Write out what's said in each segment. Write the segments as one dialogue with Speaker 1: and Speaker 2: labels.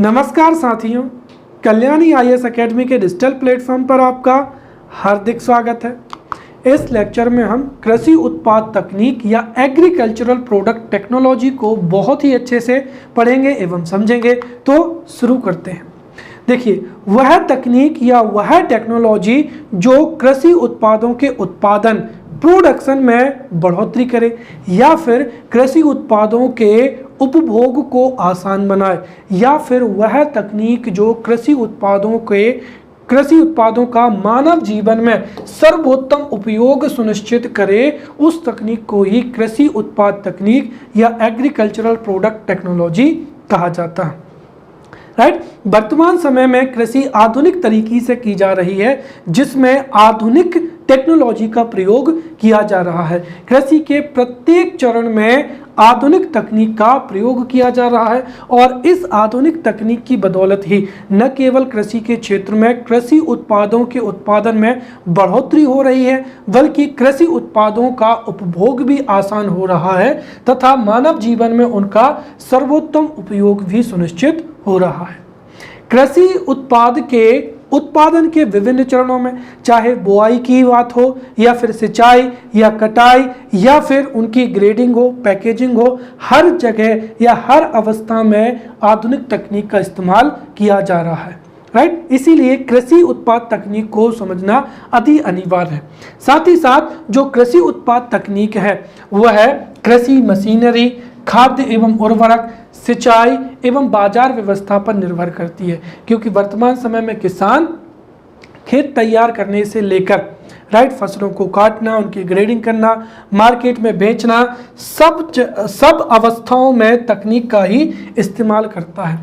Speaker 1: नमस्कार साथियों, Kalyani IAS academy के डिजिटल प्लेटफॉर्म पर आपका हार्दिक स्वागत है। इस लेक्चर में हम कृषि उत्पाद तकनीक या एग्रीकल्चरल प्रोडक्ट टेक्नोलॉजी को बहुत ही अच्छे से पढ़ेंगे एवं समझेंगे। तो शुरू करते हैं। देखिए, वह तकनीक या वह टेक्नोलॉजी जो कृषि उत्पादों के उत्पादन प्रोडक्शन में बढ़ोतरी करे या फिर कृषि उत्पादों के उपभोग को आसान बनाए, या फिर वह तकनीक जो कृषि उत्पादों का मानव जीवन में सर्वोत्तम उपयोग सुनिश्चित करे, उस तकनीक को ही कृषि उत्पाद तकनीक या एग्रीकल्चरल प्रोडक्ट टेक्नोलॉजी कहा जाता है। राइट। वर्तमान समय में कृषि आधुनिक तरीके से की जा रही है, जिसमें आधुनिक टेक्नोलॉजी का प्रयोग किया जा रहा है। कृषि के प्रत्येक चरण में आधुनिक तकनीक का प्रयोग किया जा रहा है और इस आधुनिक तकनीक की बदौलत ही न केवल कृषि के क्षेत्र में कृषि उत्पादों के उत्पादन में बढ़ोतरी हो रही है, बल्कि कृषि उत्पादों का उपभोग भी आसान हो रहा है तथा मानव जीवन में उनका सर्वोत्तम उपयोग भी सुनिश्चित हो रहा है। कृषि उत्पाद के उत्पादन के विभिन्न चरणों में, चाहे बुआई की बात हो या फिर सिंचाई या कटाई या फिर उनकी ग्रेडिंग हो, पैकेजिंग हो, हर जगह या हर अवस्था में आधुनिक तकनीक का इस्तेमाल किया जा रहा है। राइट। इसीलिए कृषि उत्पाद तकनीक को समझना अति अनिवार्य है। साथ ही साथ जो कृषि उत्पाद तकनीक है वह है कृषि मशीनरी, खाद्य एवं उर्वरक, सिंचाई एवं बाजार व्यवस्था पर निर्भर करती है, क्योंकि वर्तमान समय में किसान खेत तैयार करने से लेकर राइट फसलों को काटना, उनकी ग्रेडिंग करना, मार्केट में बेचना, सब अवस्थाओं में तकनीक का ही इस्तेमाल करता है।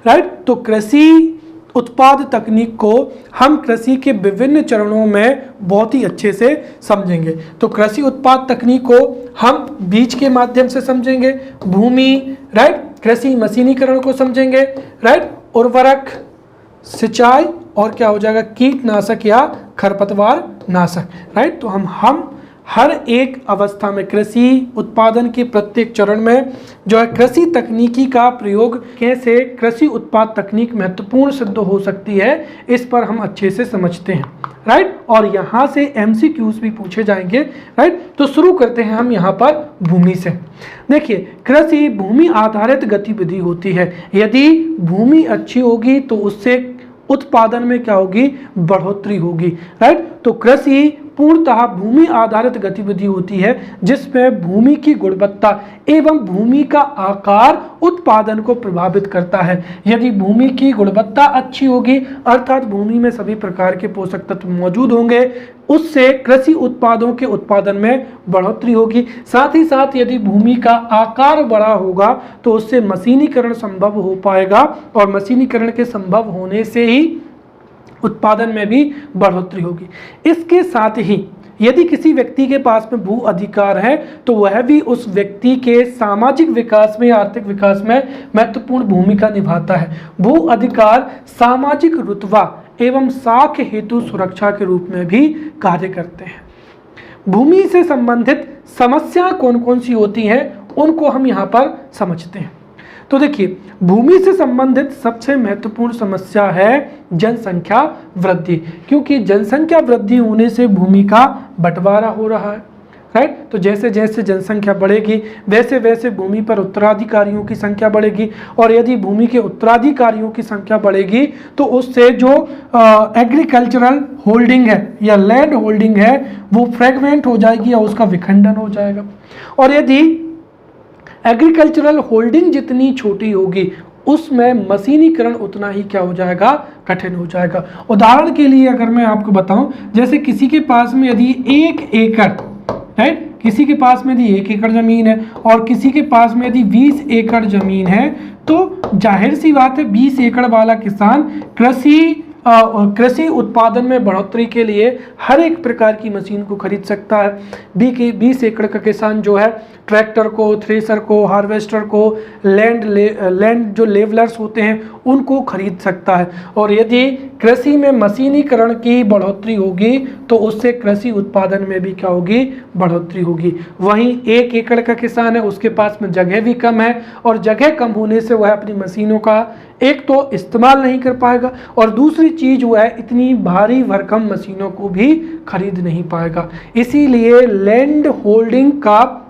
Speaker 1: राइट। तो कृषि उत्पाद तकनीक को हम कृषि के विभिन्न चरणों में बहुत ही अच्छे से समझेंगे। तो कृषि उत्पाद तकनीक को हम बीज के माध्यम से समझेंगे, भूमि, राइट, कृषि मशीनीकरण को समझेंगे, राइट, उर्वरक, सिंचाई और क्या हो जाएगा, कीटनाशक या खरपतवार नाशक। राइट। तो हम हर एक अवस्था में कृषि उत्पादन के प्रत्येक चरण में जो है कृषि तकनीकी का प्रयोग कैसे कृषि उत्पाद तकनीक महत्वपूर्ण सिद्ध हो सकती है, इस पर हम अच्छे से समझते हैं। राइट। और यहाँ से MCQs भी पूछे जाएंगे। राइट। तो शुरू करते हैं हम यहाँ पर भूमि से। देखिए, कृषि भूमि आधारित गतिविधि होती है। यदि भूमि अच्छी होगी तो उससे उत्पादन में क्या होगी, बढ़ोतरी होगी। राइट। तो कृषि पूर्णतः भूमि आधारित गतिविधि होती है, जिसमें भूमि की गुणवत्ता एवं भूमि का आकार उत्पादन को प्रभावित करता है। यदि भूमि की गुणवत्ता अच्छी होगी, अर्थात भूमि में सभी प्रकार के पोषक तत्व मौजूद होंगे, उससे कृषि उत्पादों के उत्पादन में बढ़ोतरी होगी। साथ ही साथ यदि भूमि का आकार बड़ा होगा तो उससे मशीनीकरण संभव हो पाएगा और मशीनीकरण के संभव होने से ही उत्पादन में भी बढ़ोतरी होगी। इसके साथ ही यदि किसी व्यक्ति के पास में भू अधिकार है तो वह भी उस व्यक्ति के सामाजिक विकास में, आर्थिक विकास में महत्वपूर्ण भूमिका निभाता है। भू अधिकार सामाजिक रुतबा एवं साख हेतु सुरक्षा के रूप में भी कार्य करते हैं। भूमि से संबंधित समस्या कौन कौन सी होती हैं, उनको हम यहाँ पर समझते हैं। तो देखिए, भूमि से संबंधित सबसे महत्वपूर्ण समस्या है जनसंख्या वृद्धि, क्योंकि जनसंख्या वृद्धि होने से भूमि का बंटवारा हो रहा है। राइट। तो जैसे जैसे जनसंख्या बढ़ेगी वैसे वैसे भूमि पर उत्तराधिकारियों की संख्या बढ़ेगी, और यदि भूमि के उत्तराधिकारियों की संख्या बढ़ेगी तो उससे जो एग्रीकल्चरल होल्डिंग है या लैंड होल्डिंग है वो फ्रेगमेंट हो जाएगी या उसका विखंडन हो जाएगा। और यदि एग्रीकल्चरल होल्डिंग जितनी छोटी होगी उसमें मशीनीकरण उतना ही क्या हो जाएगा, कठिन हो जाएगा। उदाहरण के लिए अगर मैं आपको बताऊं, जैसे किसी के पास में यदि 1 एकड़, राइट, किसी के पास में यदि 1 एकड़ जमीन है और किसी के पास में यदि 20 एकड़ जमीन है, तो जाहिर सी बात है 20 एकड़ वाला किसान कृषि उत्पादन में बढ़ोतरी के लिए हर एक प्रकार की मशीन को खरीद सकता है। 20 एकड़ का किसान जो है ट्रैक्टर को, थ्रेसर को, हार्वेस्टर को, लैंड जो लेवलर्स होते हैं उनको खरीद सकता है। और यदि कृषि में मशीनीकरण की बढ़ोतरी होगी तो उससे कृषि उत्पादन में भी क्या होगी, बढ़ोतरी होगी। वहीं 1 एकड़ का किसान है, उसके पास में जगह भी कम है और जगह कम होने से वह अपनी मशीनों का एक तो इस्तेमाल नहीं कर पाएगा और दूसरी चीज वो है इतनी भारी भरकम मशीनों को भी खरीद नहीं पाएगा। इसीलिए लैंड होल्डिंग का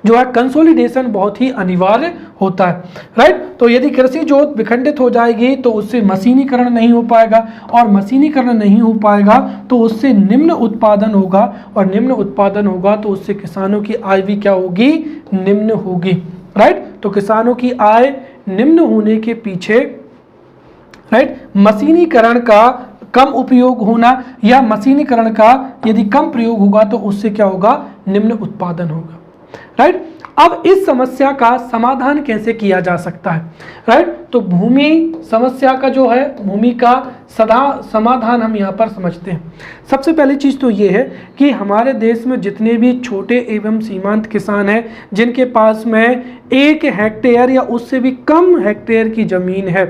Speaker 1: जो है कंसोलिडेशन बहुत ही अनिवार्य होता है, राइट। तो यदि कृषि जोत विखंडित हो जाएगी तो उससे मशीनीकरण नहीं हो पाएगा और मशीनीकरण नहीं हो पाएगा तो उससे निम्न उत्पादन होगा और निम्न उत्पादन होगा तो उससे किसानों की आय भी क्या होगी, निम्न होगी, राइट। तो किसानों की आय निम्न होने के पीछे, राइट, मशीनीकरण का कम उपयोग होना या मशीनीकरण का यदि कम प्रयोग होगा तो उससे क्या होगा, निम्न उत्पादन होगा, राइट। अब इस समस्या का समाधान कैसे किया जा सकता है, राइट। तो भूमि समस्या का जो है, भूमि का समाधान हम यहाँ पर समझते हैं। सबसे पहली चीज़ तो ये है कि हमारे देश में जितने भी छोटे एवं सीमांत किसान हैं जिनके पास में 1 हेक्टेयर या उससे भी कम हेक्टेयर की ज़मीन है,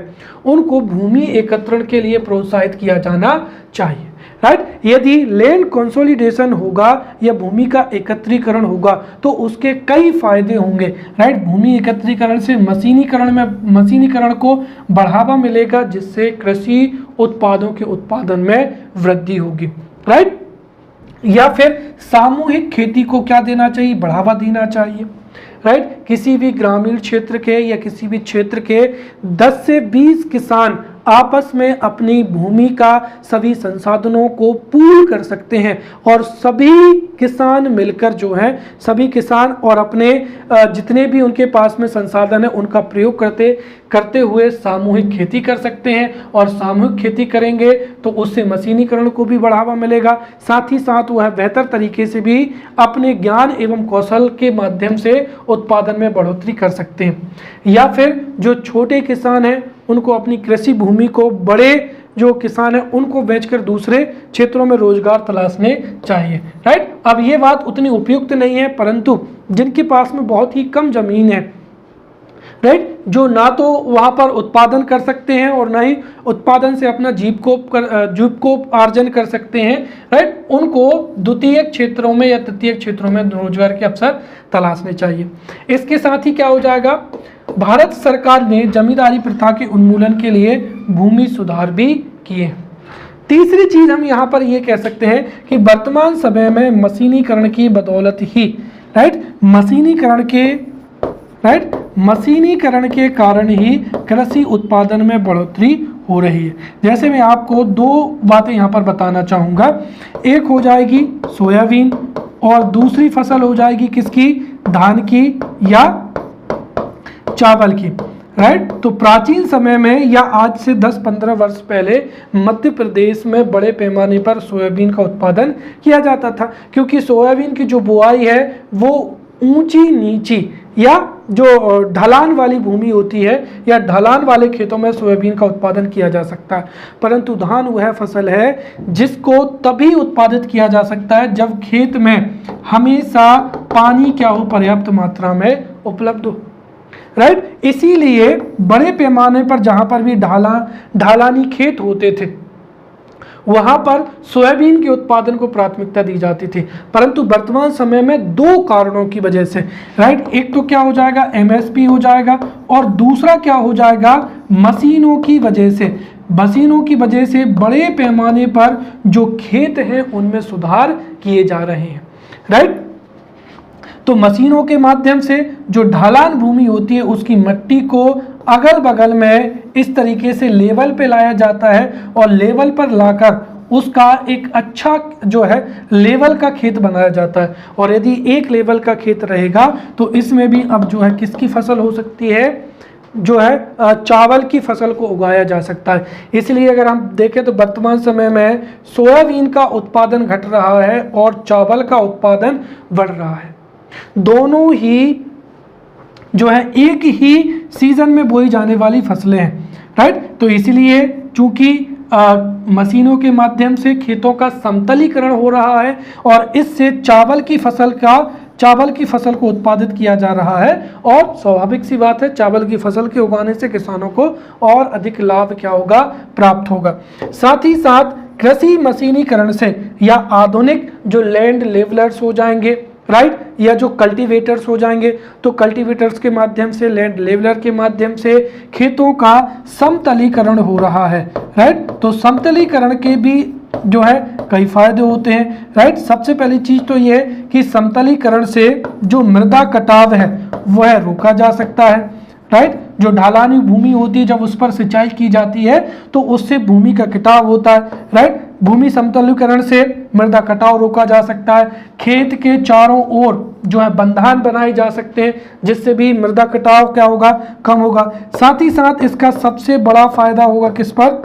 Speaker 1: उनको भूमि एकत्रण के लिए प्रोत्साहित किया जाना चाहिए, राइट। यदि लैंड कंसोलिडेशन होगा या भूमि का एकत्रीकरण होगा तो उसके कई फायदे होंगे, राइट। भूमि एकत्रीकरण से मशीनीकरण को बढ़ावा मिलेगा जिससे कृषि उत्पादों के उत्पादन में वृद्धि होगी, राइट। या फिर सामूहिक खेती को क्या देना चाहिए, बढ़ावा देना चाहिए, राइट। किसी भी ग्रामीण क्षेत्र के या किसी भी क्षेत्र के 10 से 20 किसान आपस में अपनी भूमि का सभी संसाधनों को पूल कर सकते हैं और सभी किसान मिलकर जो है, सभी किसान और अपने जितने भी उनके पास में संसाधन है उनका प्रयोग करते हुए सामूहिक खेती कर सकते हैं और सामूहिक खेती करेंगे तो उससे मशीनीकरण को भी बढ़ावा मिलेगा, साथ ही साथ वह बेहतर तरीके से भी अपने ज्ञान एवं कौशल के माध्यम से उत्पादन में बढ़ोतरी कर सकते हैं। या फिर जो छोटे किसान हैं उनको अपनी कृषि भूमि को बड़े जो किसान हैं उनको बेचकर दूसरे क्षेत्रों में रोजगार तलाशने चाहिए, राइट। अब ये बात उतनी उपयुक्त नहीं है, परंतु जिनके पास में बहुत ही कम जमीन है, राइट, जो ना तो वहाँ पर उत्पादन कर सकते हैं और ना ही उत्पादन से अपना जीविकोपार्जन कर सकते हैं, राइट, उनको द्वितीय क्षेत्रों में या तृतीय क्षेत्रों में रोजगार के अवसर तलाशने चाहिए। इसके साथ ही क्या हो जाएगा, भारत सरकार ने जमींदारी प्रथा के उन्मूलन के लिए भूमि सुधार भी किए। तीसरी चीज हम यहाँ पर ये कह सकते हैं कि वर्तमान समय में मशीनीकरण की बदौलत ही, राइट, मशीनीकरण के कारण ही कृषि उत्पादन में बढ़ोतरी हो रही है। जैसे मैं आपको 2 बातें यहाँ पर बताना चाहूँगा, एक हो जाएगी सोयाबीन और दूसरी फसल हो जाएगी किसकी, धान की या चावल की, राइट। तो प्राचीन समय में या आज से 10-15 वर्ष पहले मध्य प्रदेश में बड़े पैमाने पर सोयाबीन का उत्पादन किया जाता था, क्योंकि सोयाबीन की जो बुआई है वो ऊंची नीची या जो ढलान वाली भूमि होती है या ढलान वाले खेतों में सोयाबीन का उत्पादन किया जा सकता है। परंतु धान वह फसल है जिसको तभी उत्पादित किया जा सकता है जब खेत में हमेशा पानी क्या हो, पर्याप्त मात्रा में उपलब्ध हो, राइट। इसीलिए बड़े पैमाने पर जहां पर भी ढालानी खेत होते थे वहां पर सोयाबीन के उत्पादन को प्राथमिकता दी जाती थी। परंतु वर्तमान समय में 2 कारणों की वजह से, राइट, एक तो क्या हो जाएगा, एमएसपी हो जाएगा और दूसरा क्या हो जाएगा, मशीनों की वजह से। मशीनों की वजह से बड़े पैमाने पर जो खेत हैं उनमें सुधार किए जा रहे हैं, राइट। तो मशीनों के माध्यम से जो ढलान भूमि होती है उसकी मिट्टी को अगल बगल में इस तरीके से लेवल पे लाया जाता है और लेवल पर लाकर उसका एक अच्छा जो है लेवल का खेत बनाया जाता है। और यदि एक लेवल का खेत रहेगा तो इसमें भी अब जो है किसकी फसल हो सकती है, जो है चावल की फसल को उगाया जा सकता है। इसलिए अगर हम देखें तो वर्तमान समय में सोयाबीन का उत्पादन घट रहा है और चावल का उत्पादन बढ़ रहा है। दोनों ही जो है एक ही सीजन में बोई जाने वाली फसलें हैं, राइट। तो इसीलिए चूंकि मशीनों के माध्यम से खेतों का समतलीकरण हो रहा है और इससे चावल की फसल को उत्पादित किया जा रहा है और स्वाभाविक सी बात है चावल की फसल के उगाने से किसानों को और अधिक लाभ क्या होगा, प्राप्त होगा। साथ ही साथ कृषि मशीनीकरण से या आधुनिक जो लैंड लेवलर्स हो जाएंगे, राइट, या जो कल्टीवेटर्स हो जाएंगे तो कल्टीवेटर्स के माध्यम से, लैंड लेवलर के माध्यम से खेतों का समतलीकरण हो रहा है। राइट, तो समतलीकरण के भी जो है कई फायदे होते हैं। राइट, सबसे पहली चीज तो ये है कि समतलीकरण से जो मृदा कटाव है वह रोका जा सकता है। राइट, जो ढलानी भूमि होती है जब उस पर सिंचाई की जाती है तो उससे भूमि का कटाव होता है। राइट, भूमि समतलीकरण से मृदा कटाव रोका जा सकता है। खेत के चारों ओर जो है बंधान बनाए जा सकते हैं जिससे भी मृदा कटाव क्या होगा, कम होगा। साथ ही साथ इसका सबसे बड़ा फायदा होगा किस पर,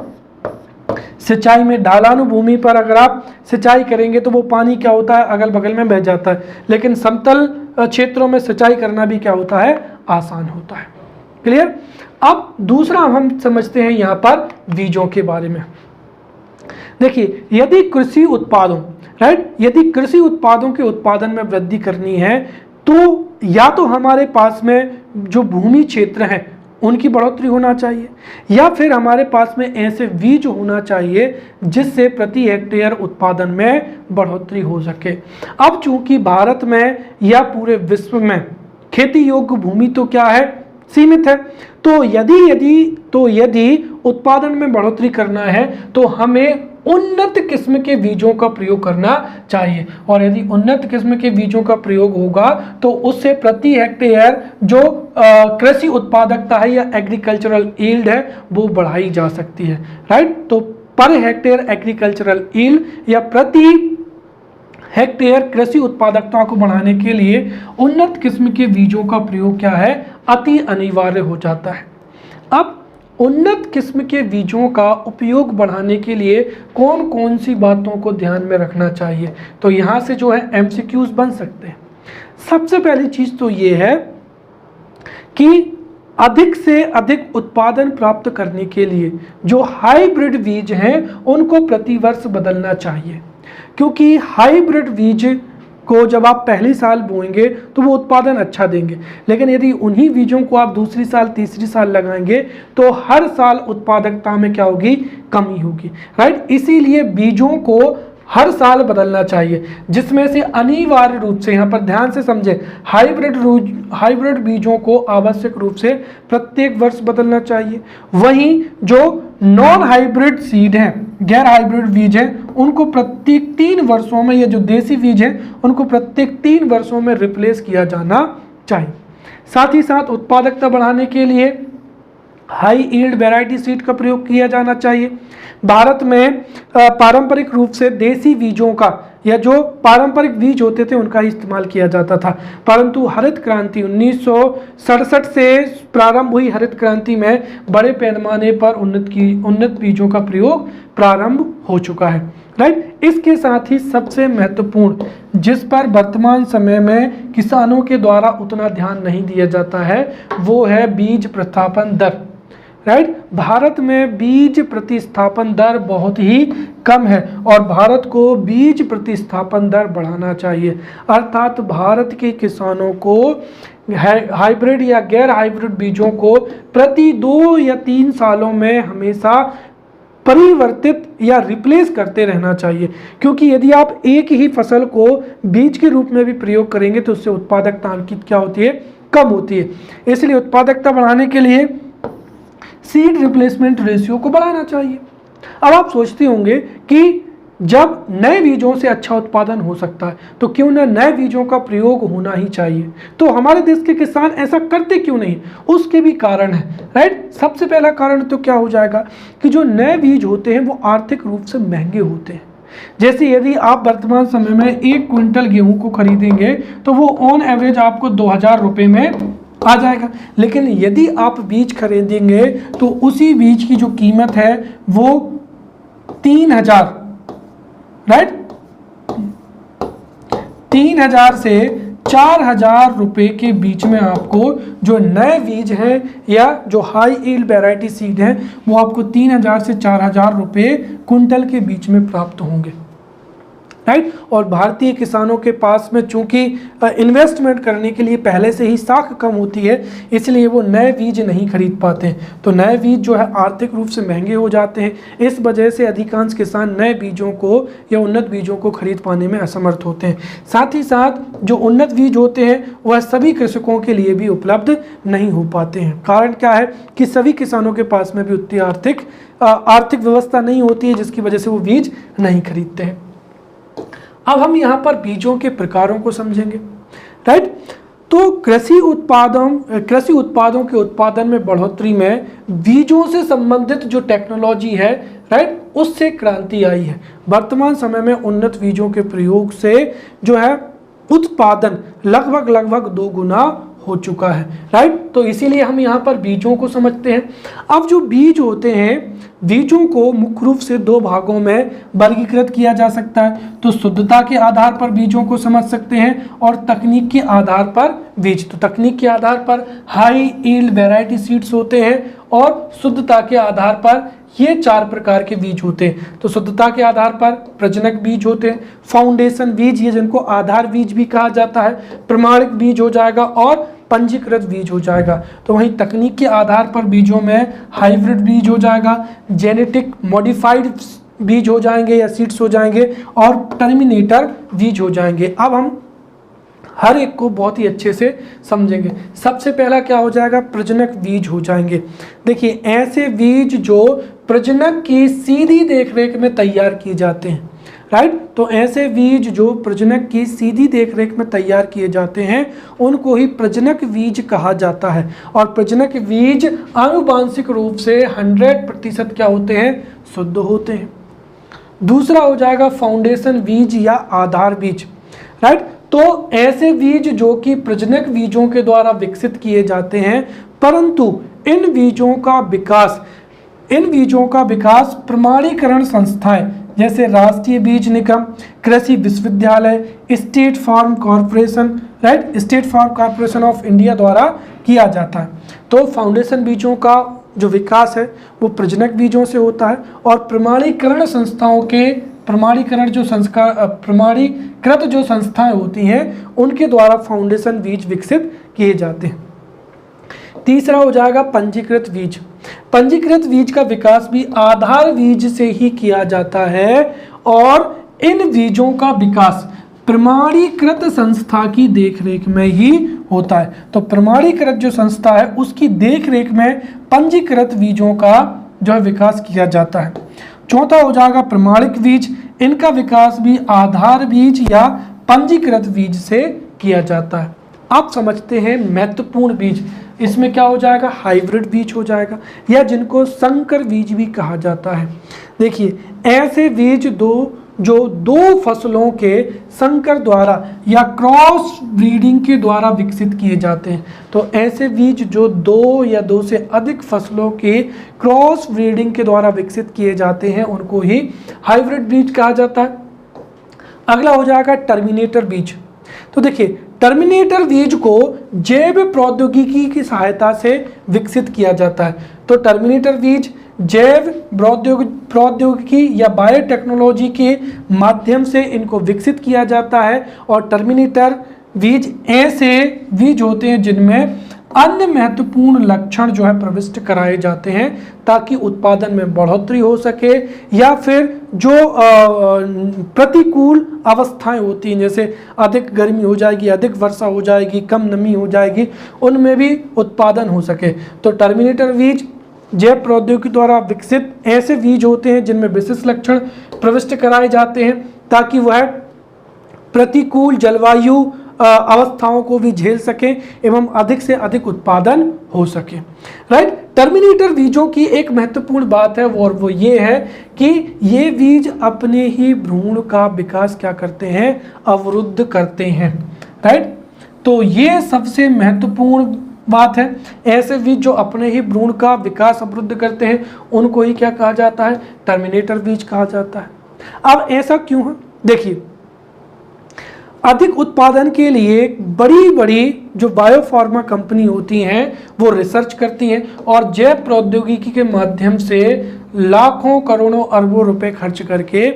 Speaker 1: सिंचाई में। ढलानु भूमि पर अगर आप सिंचाई करेंगे तो वो पानी क्या होता है, अगल बगल में बह जाता है, लेकिन समतल क्षेत्रों में सिंचाई करना भी क्या होता है, आसान होता है। क्लियर। अब दूसरा हम समझते हैं यहाँ पर बीजों के बारे में। देखिए, यदि कृषि उत्पादों, राइट, यदि कृषि उत्पादों के उत्पादन में वृद्धि करनी है तो या तो हमारे पास में जो भूमि क्षेत्र है उनकी बढ़ोतरी होना चाहिए, या फिर हमारे पास में ऐसे बीज होना चाहिए जिससे प्रति हेक्टेयर उत्पादन में बढ़ोतरी हो सके। अब चूंकि भारत में या पूरे विश्व में खेती योग्य भूमि तो क्या है, सीमित है, तो यदि उत्पादन में बढ़ोतरी करना है तो हमें उन्नत किस्म के बीजों का प्रयोग करना चाहिए। और यदि उन्नत किस्म के बीजों का प्रयोग होगा तो उससे प्रति हेक्टेयर जो कृषि उत्पादकता है या एग्रीकल्चरल यील्ड है वो बढ़ाई जा सकती है। राइट, तो पर हेक्टेयर एग्रीकल्चरल यील्ड या प्रति हेक्टेयर कृषि उत्पादकता को बढ़ाने के लिए उन्नत किस्म के बीजों का प्रयोग क्या है, अति अनिवार्य हो जाता है। अब उन्नत किस्म के बीजों का उपयोग बढ़ाने के लिए कौन कौन सी बातों को ध्यान में रखना चाहिए, तो यहाँ से जो है एमसीक्यूज बन सकते हैं। सबसे पहली चीज तो ये है कि अधिक से अधिक उत्पादन प्राप्त करने के लिए जो हाइब्रिड बीज हैं उनको प्रतिवर्ष बदलना चाहिए, क्योंकि हाइब्रिड बीज को जब आप पहली साल बोएंगे तो वो उत्पादन अच्छा देंगे, लेकिन यदि उन्हीं बीजों को आप दूसरी साल तीसरी साल लगाएंगे तो हर साल उत्पादकता में क्या होगी, कमी होगी। राइट, इसीलिए बीजों को हर साल बदलना चाहिए, जिसमें से अनिवार्य रूप से, यहाँ पर ध्यान से समझे, हाइब्रिड बीजों को आवश्यक रूप से प्रत्येक वर्ष बदलना चाहिए। वहीं जो नॉन हाइब्रिड सीड हैं, गैर हाइब्रिड बीज हैं, उनको प्रत्येक 3 वर्षों में, या जो देसी बीज हैं उनको प्रत्येक 3 वर्षों में रिप्लेस किया जाना चाहिए। साथ ही साथ उत्पादकता बढ़ाने के लिए हाई यील्ड वैरायटी सीड का प्रयोग किया जाना चाहिए। भारत में पारंपरिक रूप से देसी बीजों का, या जो पारंपरिक बीज होते थे उनका ही इस्तेमाल किया जाता था, परंतु हरित क्रांति 1967 से प्रारंभ हुई हरित क्रांति में बड़े पैमाने पर उन्नत बीजों का प्रयोग प्रारंभ हो चुका है। राइट, इसके साथ ही सबसे महत्वपूर्ण जिस पर वर्तमान समय में किसानों के द्वारा उतना ध्यान नहीं दिया जाता है वो है बीज प्रतिस्थापन दर। राइट, भारत में बीज प्रतिस्थापन दर बहुत ही कम है और भारत को बीज प्रतिस्थापन दर बढ़ाना चाहिए, अर्थात भारत के किसानों को हाइब्रिड या गैर हाइब्रिड बीजों को प्रति 2 या 3 सालों में हमेशा परिवर्तित या रिप्लेस करते रहना चाहिए, क्योंकि यदि आप एक ही फसल को बीज के रूप में भी प्रयोग करेंगे तो उससे उत्पादकता की क्या होती है, कम होती है। इसलिए उत्पादकता बढ़ाने के लिए सीड रिप्लेसमेंट रेशियो को बढ़ाना चाहिए। अब आप सोचते होंगे कि जब नए बीजों से अच्छा उत्पादन हो सकता है तो क्यों ना नए बीजों का प्रयोग होना ही चाहिए, तो हमारे देश के किसान ऐसा करते क्यों नहीं, उसके भी कारण है। राइट, सबसे पहला कारण तो क्या हो जाएगा कि जो नए बीज होते हैं वो आर्थिक रूप से महंगे होते हैं। जैसे यदि आप वर्तमान समय में 1 क्विंटल गेहूं को खरीदेंगे तो वो ऑन एवरेज आपको 2000 रुपये में आ जाएगा, लेकिन यदि आप बीज खरीदेंगे तो उसी बीज की जो कीमत है वो 3000, राइट, 3000 से 4000 रुपये के बीच में आपको जो नए बीज हैं या जो हाई यील्ड वैरायटी सीड हैं वो आपको 3000 से 4000 रुपये कुंटल के बीच में प्राप्त होंगे। राइट। और भारतीय किसानों के पास में चूंकि इन्वेस्टमेंट करने के लिए पहले से ही साख कम होती है, इसलिए वो नए बीज नहीं खरीद पाते हैं। तो नए बीज जो है आर्थिक रूप से महंगे हो जाते हैं। इस वजह से अधिकांश किसान नए बीजों को या उन्नत बीजों को खरीद पाने में असमर्थ होते हैं। साथ ही साथ जो उन्नत बीज होते हैं वह सभी कृषकों के लिए भी उपलब्ध नहीं हो पाते हैं। कारण क्या है कि सभी किसानों के पास में भी उतनी आर्थिक व्यवस्था नहीं होती है, जिसकी वजह से वो बीज नहीं खरीदते हैं। अब हम यहाँ पर बीजों के प्रकारों को समझेंगे, राइट। तो कृषि उत्पादों के उत्पादन में बढ़ोतरी में बीजों से संबंधित जो टेक्नोलॉजी है, राइट, उससे क्रांति आई है। वर्तमान समय में उन्नत बीजों के प्रयोग से जो है उत्पादन लगभग 2 गुना हो चुका है, राइट। तो इसीलिए हम यहाँ पर बीजों को समझते हैं। अब जो बीज होते हैं, बीजों को मुख्य रूप से 2 भागों में वर्गीकृत किया जा सकता है। तो शुद्धता के आधार पर बीजों को समझ सकते हैं और तकनीक के आधार पर बीज। तो तकनीक के आधार पर हाई यील्ड वैरायटी सीड्स होते हैं और शुद्धता के आधार पर ये 4 प्रकार के बीज होते हैं। तो शुद्धता के आधार पर प्रजनक बीज होते हैं, फाउंडेशन बीज, ये जिनको आधार बीज भी कहा जाता है, प्रमाणिक बीज हो जाएगा और पंजीकृत बीज हो जाएगा। तो वहीं तकनीक के आधार पर बीजों में हाइब्रिड बीज हो जाएगा, जेनेटिक मॉडिफाइड बीज हो जाएंगे या सीड्स हो जाएंगे और टर्मिनेटर बीज हो जाएंगे। अब हम हर एक को बहुत ही अच्छे से समझेंगे। सबसे पहला क्या हो जाएगा, प्रजनक बीज हो जाएंगे। देखिए ऐसे बीज जो प्रजनक की सीधी देखरेख में तैयार किए जाते हैं, राइट। तो ऐसे बीज जो प्रजनक की सीधी देखरेख में तैयार किए जाते हैं उनको ही प्रजनक बीज कहा जाता है। और प्रजनक बीज आनुवांशिक रूप से 100% क्या होते हैं, शुद्ध होते हैं। दूसरा हो जाएगा फाउंडेशन बीज या आधार बीज, राइट। तो ऐसे बीज जो कि प्रजनक बीजों के द्वारा विकसित किए जाते हैं, परंतु इन बीजों का विकास प्रमाणीकरण संस्थाएं जैसे राष्ट्रीय बीज निगम, कृषि विश्वविद्यालय, state farm corporation, right, state farm corporation of India द्वारा किया जाता है। तो फाउंडेशन बीजों का जो विकास है वो प्रजनक बीजों से होता है और प्रमाणीकरण संस्थाओं के प्रमाणीकृत जो संस्थाएं होती हैं उनके द्वारा फाउंडेशन बीज विकसित किए जाते हैं। तीसरा हो जाएगा पंजीकृत बीज। पंजीकृत बीज का विकास भी आधार बीज से ही किया जाता है और इन बीजों का विकास प्रमाणीकृत संस्था की देखरेख में ही होता है। तो प्रमाणीकृत जो संस्था है उसकी देखरेख में पंजीकृत बीजों का जो है विकास किया जाता है। चौथा हो जाएगा प्रमाणिक बीज। इनका विकास भी आधार बीज या पंजीकृत बीज से किया जाता है। आप समझते हैं महत्वपूर्ण बीज, इसमें क्या हो जाएगा, हाइब्रिड बीज हो जाएगा या जिनको संकर बीज भी कहा जाता है। देखिए ऐसे बीज जो दो फसलों के संकर द्वारा या क्रॉस ब्रीडिंग के द्वारा विकसित किए जाते हैं। तो ऐसे बीज जो 2 या 2 से अधिक फसलों के क्रॉस ब्रीडिंग के द्वारा विकसित किए जाते हैं उनको ही हाइब्रिड बीज कहा जाता है। अगला हो जाएगा टर्मिनेटर बीज। तो देखिए टर्मिनेटर बीज को जैव प्रौद्योगिकी की सहायता से विकसित किया जाता है। तो टर्मिनेटर बीज जैव प्रौद्योगिकी या बायोटेक्नोलॉजी के माध्यम से इनको विकसित किया जाता है और टर्मिनेटर बीज ऐसे बीज होते हैं जिनमें अन्य महत्वपूर्ण लक्षण जो है प्रविष्ट कराए जाते हैं ताकि उत्पादन में बढ़ोतरी हो सके या फिर जो प्रतिकूल अवस्थाएं होती हैं जैसे अधिक गर्मी हो जाएगी, अधिक वर्षा हो जाएगी, कम नमी हो जाएगी, उनमें भी उत्पादन हो सके। तो टर्मिनेटर बीज जैव प्रौद्योगिकी द्वारा विकसित ऐसे बीज होते हैं जिनमें विशिष्ट लक्षण प्रविष्ट कराए जाते हैं ताकि वह प्रतिकूल जलवायु अवस्थाओं को भी झेल सके एवं अधिक से अधिक उत्पादन हो सके। राइट। टर्मिनेटर बीजों की एक महत्वपूर्ण बात है और वो ये है कि ये बीज अपने ही भ्रूण का विकास क्या करते हैं, अवरुद्ध करते हैं। राइट। तो ये सबसे महत्वपूर्ण बात है। ऐसे बीज जो अपने ही भ्रूण का विकास अवरुद्ध करते हैं उनको ही क्या कहा जाता है, टर्मिनेटर बीज कहा जाता है। अब ऐसा क्यों है, देखिए अधिक उत्पादन के लिए बड़ी बड़ी जो बायोफार्मा कंपनी होती हैं वो रिसर्च करती हैं और जैव प्रौद्योगिकी के माध्यम से लाखों करोड़ों अरबों रुपए खर्च करके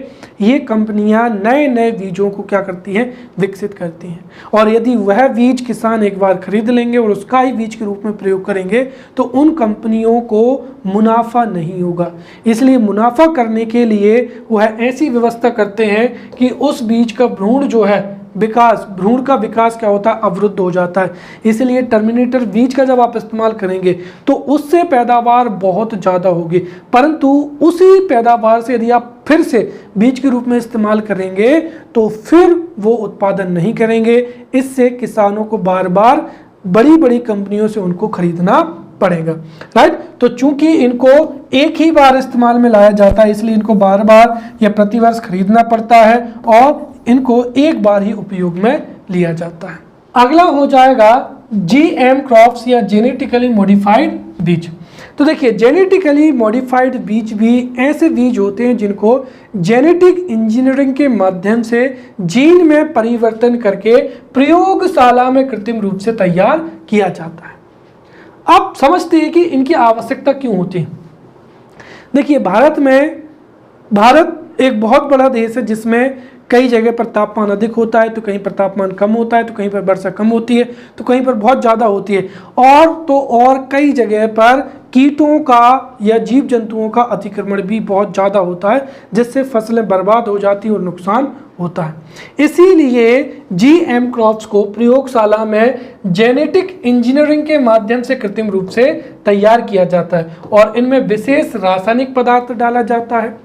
Speaker 1: ये कंपनियां नए नए बीजों को क्या करती हैं, विकसित करती हैं। और यदि वह बीज किसान एक बार खरीद लेंगे और उसका ही बीज के रूप में प्रयोग करेंगे तो उन कंपनियों को मुनाफा नहीं होगा। इसलिए मुनाफा करने के लिए वह ऐसी व्यवस्था करते हैं कि उस बीज का भ्रूण जो है भ्रूण का विकास क्या होता है, अवरुद्ध हो जाता है। इसलिए टर्मिनेटर बीज का जब आप इस्तेमाल करेंगे तो उससे पैदावार बहुत ज़्यादा होगी, परंतु उसी पैदावार से यदि आप फिर से बीज के रूप में इस्तेमाल करेंगे तो फिर वो उत्पादन नहीं करेंगे। इससे किसानों को बार बार बड़ी बड़ी कंपनियों से उनको खरीदना पड़ेगा, राइट। तो चूंकि इनको एक ही बार इस्तेमाल में लाया जाता है इसलिए इनको बार बार या प्रतिवर्ष खरीदना पड़ता है और इनको एक बार ही उपयोग में लिया जाता है। अगला हो जाएगा जीएम क्रॉप्स या जेनेटिकली मॉडिफाइड बीज। तो देखिए, जेनेटिकली मॉडिफाइड बीज भी ऐसे बीज होते हैं जिनको जेनेटिक इंजीनियरिंग के माध्यम से जीन में परिवर्तन करके प्रयोगशाला में कृत्रिम रूप से तैयार किया जाता है। आप समझते हैं कि इनकी आवश्यकता क्यों होती है। देखिए, भारत एक बहुत बड़ा देश है जिसमें कई जगह पर तापमान अधिक होता है तो कहीं पर तापमान कम होता है, तो कहीं पर वर्षा कम होती है, तो कहीं पर बहुत ज़्यादा होती है, और कई जगह पर कीटों का या जीव जंतुओं का अतिक्रमण भी बहुत ज़्यादा होता है जिससे फसलें बर्बाद हो जाती हैं और नुकसान होता है। इसीलिए जीएम क्रॉप्स को प्रयोगशाला में जेनेटिक इंजीनियरिंग के माध्यम से कृत्रिम रूप से तैयार किया जाता है और इनमें विशेष रासायनिक पदार्थ डाला जाता है।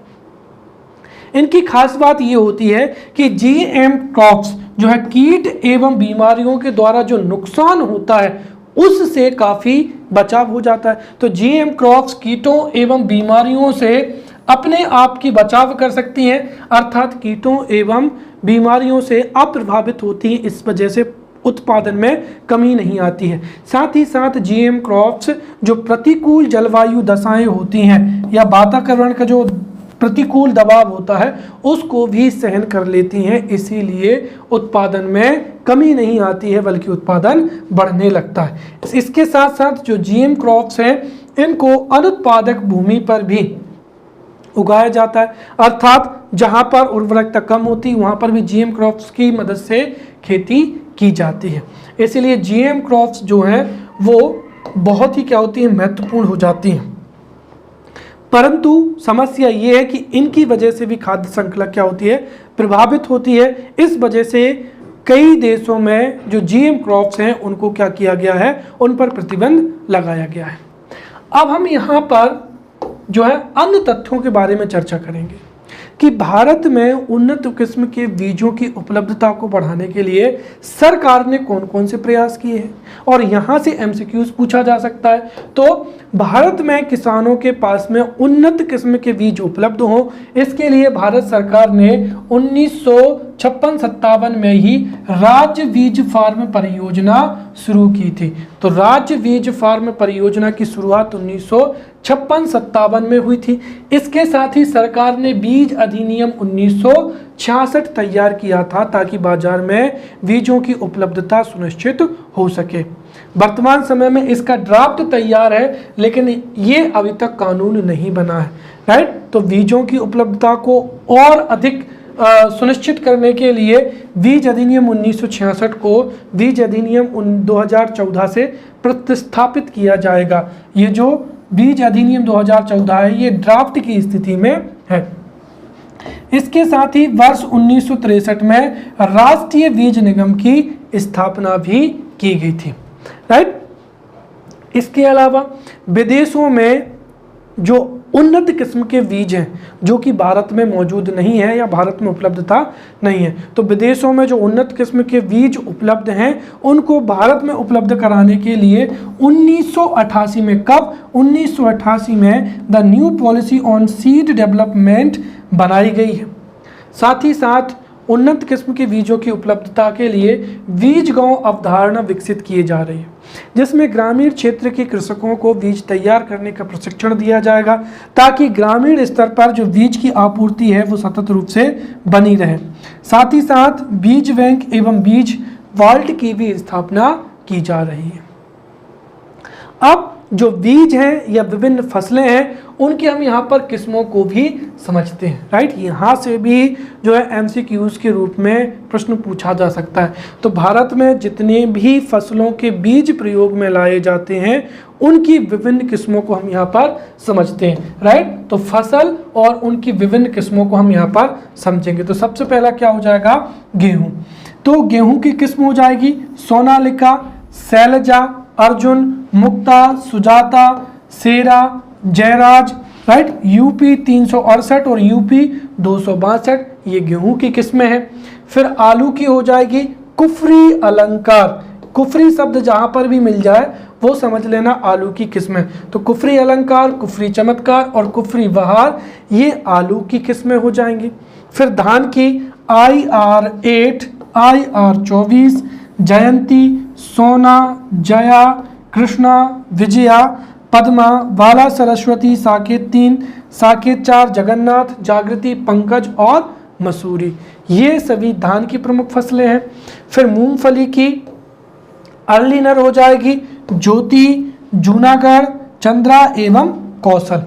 Speaker 1: इनकी खास बात ये होती है कि जीएम क्रॉप्स जो है कीट एवं बीमारियों के द्वारा जो नुकसान होता है उससे काफ़ी बचाव हो जाता है। तो जीएम क्रॉप्स कीटों एवं बीमारियों से अपने आप की बचाव कर सकती हैं, अर्थात कीटों एवं बीमारियों से अप्रभावित होती हैं। इस वजह से उत्पादन में कमी नहीं आती है। साथ ही साथ जीएम क्रॉप्स जो प्रतिकूल जलवायु दशाएं होती हैं या वातावरण का जो प्रतिकूल दबाव होता है उसको भी सहन कर लेती हैं, इसीलिए उत्पादन में कमी नहीं आती है बल्कि उत्पादन बढ़ने लगता है। इसके साथ साथ जो जीएम क्रॉप्स हैं इनको अनुत्पादक भूमि पर भी उगाया जाता है, अर्थात जहां पर उर्वरकता कम होती है वहां पर भी जीएम क्रॉप्स की मदद से खेती की जाती है। इसीलिए जीएम क्रॉप्स जो हैं वो बहुत ही क्या होती है, महत्वपूर्ण हो जाती हैं। परंतु समस्या ये है कि इनकी वजह से भी खाद्य श्रृंखला क्या होती है, प्रभावित होती है। इस वजह से कई देशों में जो जीएम क्रॉप्स हैं उनको क्या किया गया है, उन पर प्रतिबंध लगाया गया है। अब हम यहाँ पर जो है अन्य तथ्यों के बारे में चर्चा करेंगे कि भारत में उन्नत किस्म के बीजों की उपलब्धता को बढ़ाने के लिए सरकार ने कौन कौन से प्रयास किए हैं और यहाँ से एमसीक्यूज पूछा जा सकता है। तो भारत में किसानों के पास में उन्नत किस्म के बीज उपलब्ध हों, इसके लिए भारत सरकार ने 1956-57 में ही राज्य बीज फार्म परियोजना शुरू की थी। तो राज्य बीज फार्म परियोजना की शुरुआत 1956-57 में हुई थी। इसके साथ ही सरकार ने बीज अधिनियम 1966 तैयार किया था ताकि बाजार में बीजों की उपलब्धता सुनिश्चित हो सके। वर्तमान समय में इसका ड्राफ्ट तैयार है लेकिन ये अभी तक कानून नहीं बना है, राइट। तो बीजों की उपलब्धता को और अधिक सुनिश्चित करने के लिए बीज अधिनियम 1966 को बीज अधिनियम 2014 से प्रतिस्थापित किया जाएगा। ये जो बीज अधिनियम 2014 है ये ड्राफ्ट की स्थिति में है। इसके साथ ही वर्ष 1963 में राष्ट्रीय बीज निगम की स्थापना भी की गई थी, राइट। इसके अलावा विदेशों में जो उन्नत किस्म के बीज हैं जो कि भारत में मौजूद नहीं है या भारत में उपलब्धता नहीं है, तो विदेशों में जो उन्नत किस्म के बीज उपलब्ध हैं उनको भारत में उपलब्ध कराने के लिए 1988 में 1988 में the new policy on seed development बनाई गई है। साथ ही साथ उन्नत किस्म के बीजों की उपलब्धता के लिए बीज गांव अवधारणा विकसित किए जा रही है, जिसमें ग्रामीण क्षेत्र के कृषकों को बीज तैयार करने का प्रशिक्षण दिया जाएगा ताकि ग्रामीण स्तर पर जो बीज की आपूर्ति है वो सतत रूप से बनी रहे। साथ ही साथ बीज बैंक एवं बीज वॉल्ट की भी स्थापना की जा रही है। अब जो बीज हैं या विभिन्न फसलें हैं उनकी हम यहाँ पर किस्मों को भी समझते हैं, राइट। यहाँ से भी जो है एमसीक्यूज के रूप में प्रश्न पूछा जा सकता है। तो भारत में जितने भी फसलों के बीज प्रयोग में लाए जाते हैं उनकी विभिन्न किस्मों को हम यहाँ पर समझते हैं, राइट। तो फसल और उनकी विभिन्न किस्मों को हम यहाँ पर समझेंगे। तो सबसे पहला क्या हो जाएगा, गेहूँ। तो गेहूँ की किस्म हो जाएगी सोनालिका, शैलजा, अर्जुन, मुक्ता, सुजाता, सेरा, जयराज, राइट। यूपी 368 और यूपी 262 ये गेहूं की किस्में हैं। फिर आलू की हो जाएगी कुफरी अलंकार। कुफरी शब्द जहां पर भी मिल जाए वो समझ लेना आलू की किस्में। तो कुफरी अलंकार, कुफरी चमत्कार और कुफरी बहार ये आलू की किस्में हो जाएंगी। फिर धान की IR8, IR24, जयंती, सोना, जया, कृष्णा, विजया, पद्मा, बाला सरस्वती, साकेत 3, साकेत 4, जगन्नाथ, जागृति, पंकज और मसूरी, ये सभी धान की प्रमुख फसलें हैं। फिर मूंगफली की अर्लीनर हो जाएगी ज्योति, जूनागढ़, चंद्रा एवं कौशल,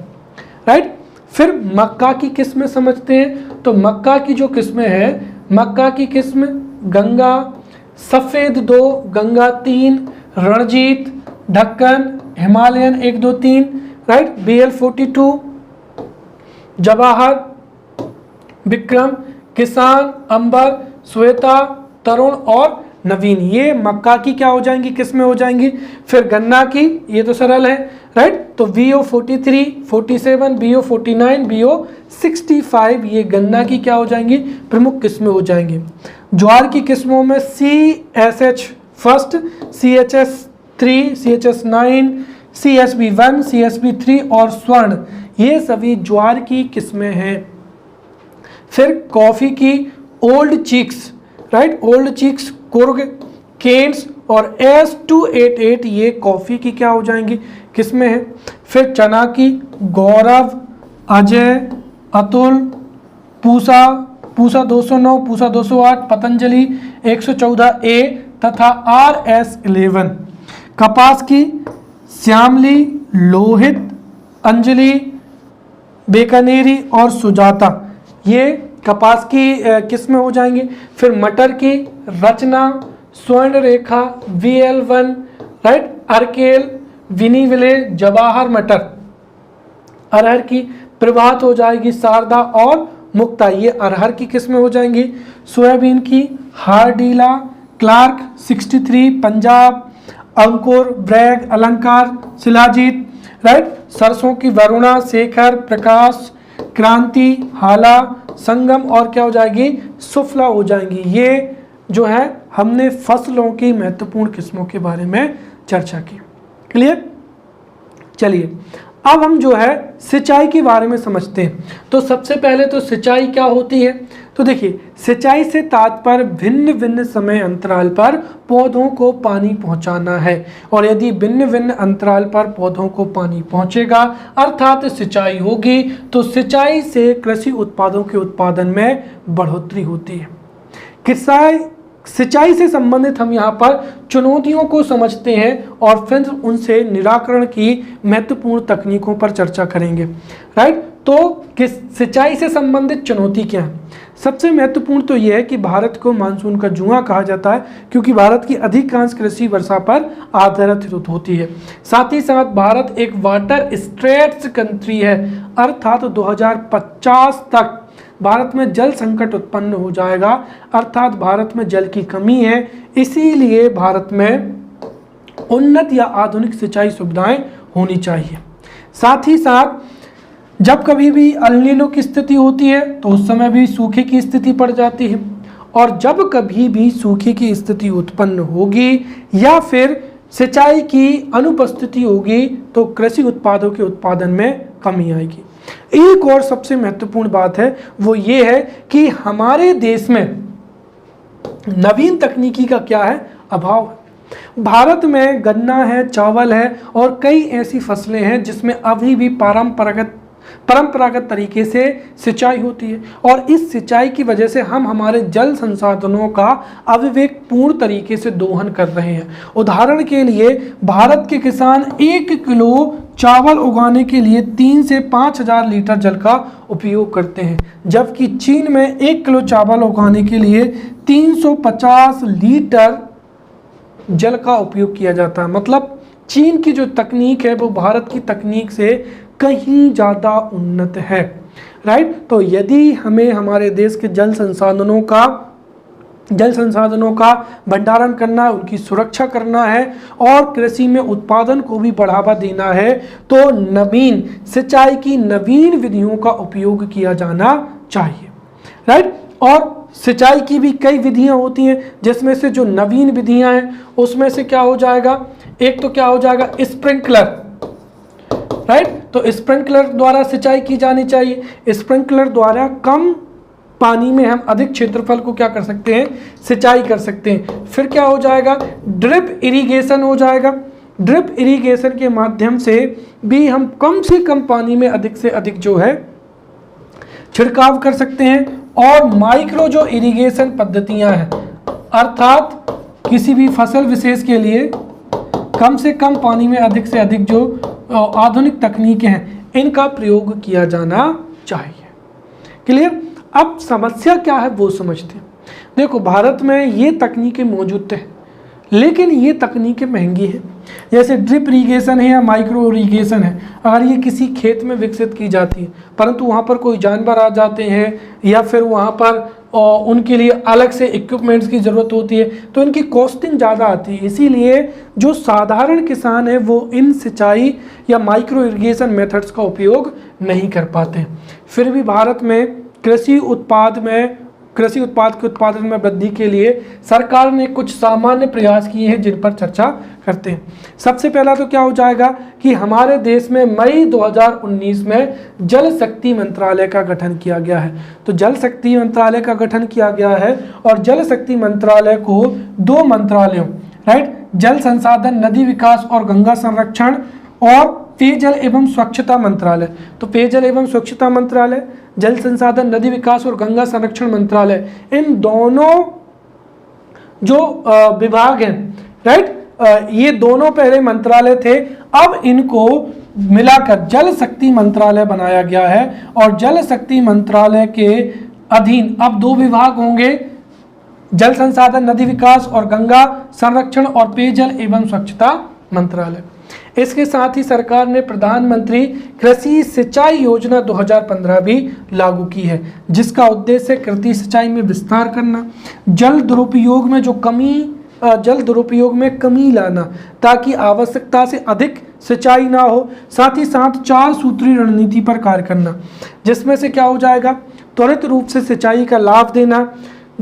Speaker 1: राइट। फिर मक्का की किस्में समझते हैं। तो मक्का की जो किस्में हैं, मक्का की किस्म गंगा, सफ़ेद 2, गंगा 3, रणजीत, ढक्कन, Himalayan 1, 2, 3, right. BL42, Jawahar, Vikram, किसान, अंबर, श्वेता, तरुण और नवीन, ये मक्का की क्या हो जाएंगी, किस्में हो जाएंगी। फिर गन्ना की, ये तो सरल है, राइट। तो BO43, 47, BO49, BO65 ये गन्ना की क्या हो जाएंगी, प्रमुख किस्में हो जाएंगी। ज्वार की किस्मों में CSH first, CHS3, CHS9, CSB1, CSB3 और स्वर्ण, ये सभी ज्वार की किस्में हैं। फिर कॉफ़ी की old chicks, right, old chicks, Coorg, Kents और S288 ये कॉफ़ी की क्या हो जाएंगी, किस्में हैं। फिर चना की गौरव, अजय, अतुल, पूसा, पूसा 209, पूसा 208, पतंजलि 114A तथा RS11। कपास की श्यामली, लोहित, अंजलि, बेकानेरी और सुजाता, ये कपास की किस्में हो जाएंगी। फिर मटर की रचना, स्वर्ण रेखा, VL1, राइट, अर्केल, विनी विले, जवाहर मटर। अरहर की प्रभात हो जाएगी शारदा और मुक्ता, ये अरहर की किस्में हो जाएंगी। सोयाबीन की हारडीला, क्लार्क 63, पंजाब, अंकुर, ब्रैग, अलंकार, शिलाजीत, राइट। सरसों की वरुणा, शेखर, प्रकाश, क्रांति, हाला, संगम और क्या हो जाएगी, सुफला हो जाएंगी। ये जो है हमने फसलों की महत्वपूर्ण किस्मों के बारे में चर्चा की। क्लियर। चलिए अब हम जो है सिंचाई के बारे में समझते हैं। तो सबसे पहले तो सिंचाई क्या होती है, तो देखिए सिंचाई से तात्पर्य भिन्न भिन्न समय अंतराल पर पौधों को पानी पहुंचाना है, और यदि भिन्न भिन्न अंतराल पर पौधों को पानी पहुंचेगा अर्थात सिंचाई होगी, तो सिंचाई से कृषि उत्पादों के उत्पादन में बढ़ोतरी होती है। सिंचाई से संबंधित हम यहाँ पर चुनौतियों को समझते हैं और फिर उनसे निराकरण की महत्वपूर्ण तकनीकों पर चर्चा करेंगे, राइट। तो सिंचाई से संबंधित चुनौती क्या है, सबसे महत्वपूर्ण तो यह है कि भारत को मानसून का जुआ कहा जाता है, क्योंकि भारत की अधिकांश कृषि वर्षा पर आधारित होती है। साथ ही साथ भारत एक वाटर स्ट्रेट्स कंट्री है, अर्थात 2050 तक भारत में जल संकट उत्पन्न हो जाएगा, अर्थात भारत में जल की कमी है। इसीलिए भारत में उन्नत या आधुनिक सिंचाई सुविधाएं होनी चाहिए। साथ ही साथ जब कभी भी अल नीनो की स्थिति होती है तो उस समय भी सूखे की स्थिति पड़ जाती है, और जब कभी भी सूखे की स्थिति उत्पन्न होगी या फिर सिंचाई की अनुपस्थिति होगी तो कृषि उत्पादों के उत्पादन में कमी आएगी। एक और सबसे महत्वपूर्ण बात है वो ये है कि हमारे देश में नवीन तकनीकी का क्या है? अभाव है। भारत में गन्ना है, चावल है और कई ऐसी फसलें हैं जिसमें अभी भी परंपरागत तरीके से सिंचाई होती है, और इस सिंचाई की वजह से हम हमारे जल संसाधनों का अविवेकपूर्ण तरीके से दोहन कर रहे हैं। उदाहरण के लिए भारत के किसान 1 किलो चावल उगाने के लिए 3 से 5,000 लीटर जल का उपयोग करते हैं, जबकि चीन में 1 किलो चावल उगाने के लिए 350 लीटर जल का उपयोग किया जाता है। मतलब चीन की जो तकनीक है वो भारत की तकनीक से कहीं ज़्यादा उन्नत है, राइट। तो यदि हमें हमारे देश के जल संसाधनों का भंडारण करना है, उनकी सुरक्षा करना है और कृषि में उत्पादन को भी बढ़ावा देना है, तो नवीन सिंचाई की नवीन विधियों का उपयोग किया जाना चाहिए, राइट। और सिंचाई की भी कई विधियां होती हैं, जिसमें से जो नवीन विधियां हैं उसमें से क्या हो जाएगा, एक तो क्या हो जाएगा स्प्रिंकलर, राइट। तो स्प्रिंकलर द्वारा सिंचाई की जानी चाहिए। स्प्रिंकलर द्वारा कम पानी में हम अधिक क्षेत्रफल को क्या कर सकते हैं, सिंचाई कर सकते हैं। फिर क्या हो जाएगा, ड्रिप इरिगेशन हो जाएगा। ड्रिप इरिगेशन के माध्यम से भी हम कम से कम पानी में अधिक से अधिक जो है छिड़काव कर सकते हैं। और माइक्रो जो इरिगेशन पद्धतियां हैं, अर्थात किसी भी फसल विशेष के लिए कम से कम पानी में अधिक से अधिक जो आधुनिक तकनीकें हैं, इनका प्रयोग किया जाना चाहिए। क्लियर। अब समस्या क्या है वो समझते हैं। देखो, भारत में ये तकनीकें मौजूद हैं, लेकिन ये तकनीकें महंगी हैं। जैसे ड्रिप इरिगेशन है या माइक्रो इरिगेशन है, अगर ये किसी खेत में विकसित की जाती है, परंतु वहाँ पर कोई जानवर आ जाते हैं या फिर वहाँ पर उनके लिए अलग से इक्विपमेंट्स की ज़रूरत होती है, तो इनकी कॉस्टिंग ज़्यादा आती है। इसीलिए जो साधारण किसान है वो इन सिंचाई या माइक्रो इरिगेशन मेथड्स का उपयोग नहीं कर पाते। फिर भी भारत में कृषि उत्पाद के उत्पादन में वृद्धि के लिए सरकार ने कुछ सामान्य प्रयास किए हैं, जिन पर चर्चा करते हैं। सबसे पहला तो क्या हो जाएगा कि हमारे देश में मई 2019 में जल शक्ति मंत्रालय का गठन किया गया है। तो जल शक्ति मंत्रालय का गठन किया गया है, और जल शक्ति मंत्रालय को 2 मंत्रालयों, राइट, जल संसाधन, नदी विकास और गंगा संरक्षण, और पेयजल एवं स्वच्छता मंत्रालय। तो पेयजल एवं स्वच्छता मंत्रालय, जल संसाधन, नदी विकास और गंगा संरक्षण मंत्रालय, इन दोनों जो विभाग हैं, राइट, ये दोनों पहले मंत्रालय थे, अब इनको मिलाकर जल शक्ति मंत्रालय बनाया गया है। और जल शक्ति मंत्रालय के अधीन अब 2 विभाग होंगे, जल संसाधन, नदी विकास और गंगा संरक्षण, और पेयजल एवं स्वच्छता मंत्रालय। इसके साथ ही सरकार ने प्रधानमंत्री कृषि सिंचाई योजना 2015 भी लागू की है, जिसका उद्देश्य कृषि सिंचाई में विस्तार करना, जल दुरुपयोग में कमी लाना, ताकि आवश्यकता से अधिक सिंचाई ना हो। साथ ही साथ 4 सूत्री रणनीति पर कार्य करना, जिसमें से क्या हो जाएगा, त्वरित रूप से सिंचाई का लाभ देना,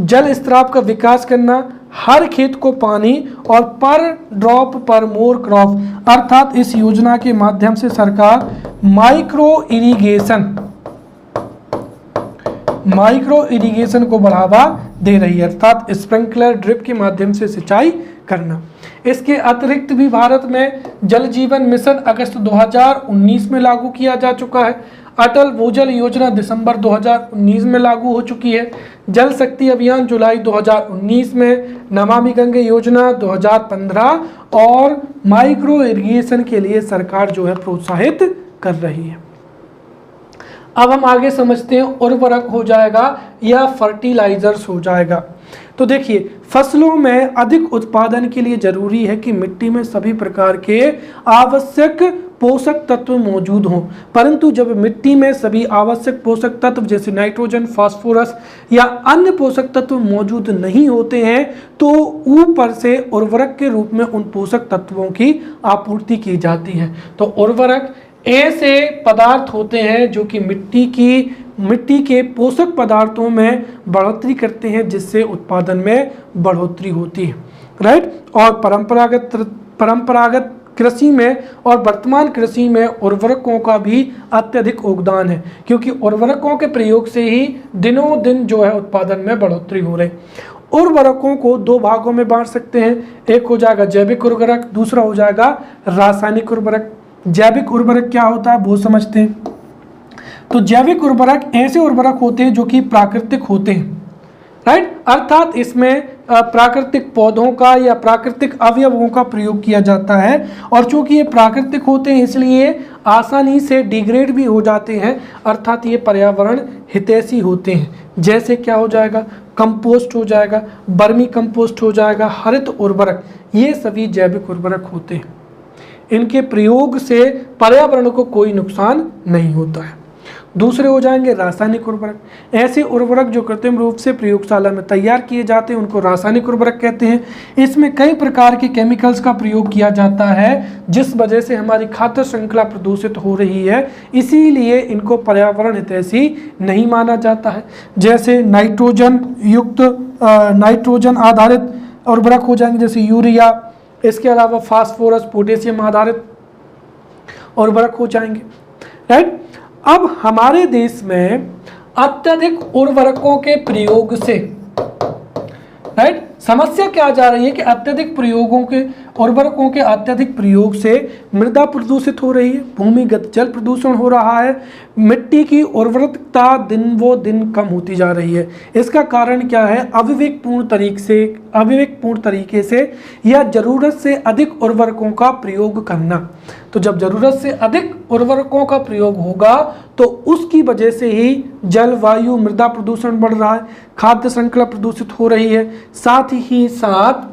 Speaker 1: जल स्त्राव का विकास करना, हर खेत को पानी, और पर ड्रॉप पर मोर क्रॉप, अर्थात इस योजना के माध्यम से सरकार माइक्रो इरिगेशन को बढ़ावा दे रही है, अर्थात स्प्रिंकलर, ड्रिप के माध्यम से सिंचाई करना। इसके अतिरिक्त भी भारत में जल जीवन मिशन अगस्त 2019 में लागू किया जा चुका है। अटल भूजल योजना दिसंबर 2019 में लागू हो चुकी है। जल शक्ति अभियान जुलाई 2019 में, नमामि गंगे योजना 2015, और माइक्रो इरिगेशन के लिए सरकार जो है प्रोत्साहित कर रही है। अब हम आगे समझते हैं, उर्वरक हो जाएगा या फर्टिलाइजर्स हो जाएगा। तो देखिए, फसलों में अधिक उत्पादन के लिए जरूरी है कि मिट्टी में सभी प्रकार के आवश्यक पोषक तत्व मौजूद हों, परंतु जब मिट्टी में सभी आवश्यक पोषक तत्व जैसे नाइट्रोजन, फास्फोरस या अन्य पोषक तत्व मौजूद नहीं होते हैं, तो ऊपर से उर्वरक के रूप में उन पोषक तत्वों की आपूर्ति की जाती है। तो उर्वरक ऐसे पदार्थ होते हैं जो कि मिट्टी के पोषक पदार्थों में बढ़ोतरी करते हैं, जिससे उत्पादन में बढ़ोतरी होती है, राइट। और परंपरागत कृषि में और वर्तमान कृषि में उर्वरकों का भी अत्यधिक योगदान है, क्योंकि उर्वरकों के प्रयोग से ही दिनों दिन जो है उत्पादन में बढ़ोतरी हो रही। उर्वरकों को दो भागों में बांट सकते हैं, एक हो जाएगा जैविक उर्वरक, दूसरा हो जाएगा रासायनिक उर्वरक। जैविक उर्वरक क्या होता है वो समझते हैं। तो जैविक उर्वरक ऐसे उर्वरक होते हैं जो कि प्राकृतिक होते हैं, राइट, अर्थात इसमें प्राकृतिक पौधों का या प्राकृतिक अवयवों का प्रयोग किया जाता है, और चूंकि ये प्राकृतिक होते हैं इसलिए आसानी से डिग्रेड भी हो जाते हैं, अर्थात ये पर्यावरण हितैषी होते हैं। जैसे क्या हो जाएगा, कंपोस्ट हो जाएगा, बर्मी कंपोस्ट हो जाएगा, हरित उर्वरक, ये सभी जैविक उर्वरक होते हैं। इनके प्रयोग से पर्यावरण को कोई नुकसान नहीं होता है। दूसरे हो जाएंगे रासायनिक उर्वरक। ऐसे उर्वरक जो कृत्रिम रूप से प्रयोगशाला में तैयार किए जाते हैं उनको रासायनिक उर्वरक कहते हैं। इसमें कई प्रकार के केमिकल्स का प्रयोग किया जाता है जिस वजह से हमारी खाद्य श्रृंखला प्रदूषित हो रही है, इसीलिए इनको पर्यावरण हितैषी नहीं माना जाता है। जैसे नाइट्रोजन आधारित उर्वरक हो जाएंगे जैसे यूरिया, इसके अलावा फास्फोरस पोटेशियम आधारित उर्वरक हो जाएंगे, राइट। अब हमारे देश में अत्यधिक उर्वरकों के प्रयोग से, राइट, समस्या क्या जा रही है कि अत्यधिक उर्वरकों के अत्यधिक प्रयोग से मृदा प्रदूषित हो रही है, भूमिगत जल प्रदूषण हो रहा है, मिट्टी की उर्वरकता दिन व दिन कम होती जा रही है। इसका कारण क्या है, अविवेकपूर्ण तरीके से या जरूरत से अधिक उर्वरकों का प्रयोग करना। तो जब जरूरत से अधिक उर्वरकों का प्रयोग होगा तो उसकी वजह से ही जलवायु मृदा प्रदूषण बढ़ रहा है, खाद्य श्रृंखला प्रदूषित हो रही है, साथ ही साथ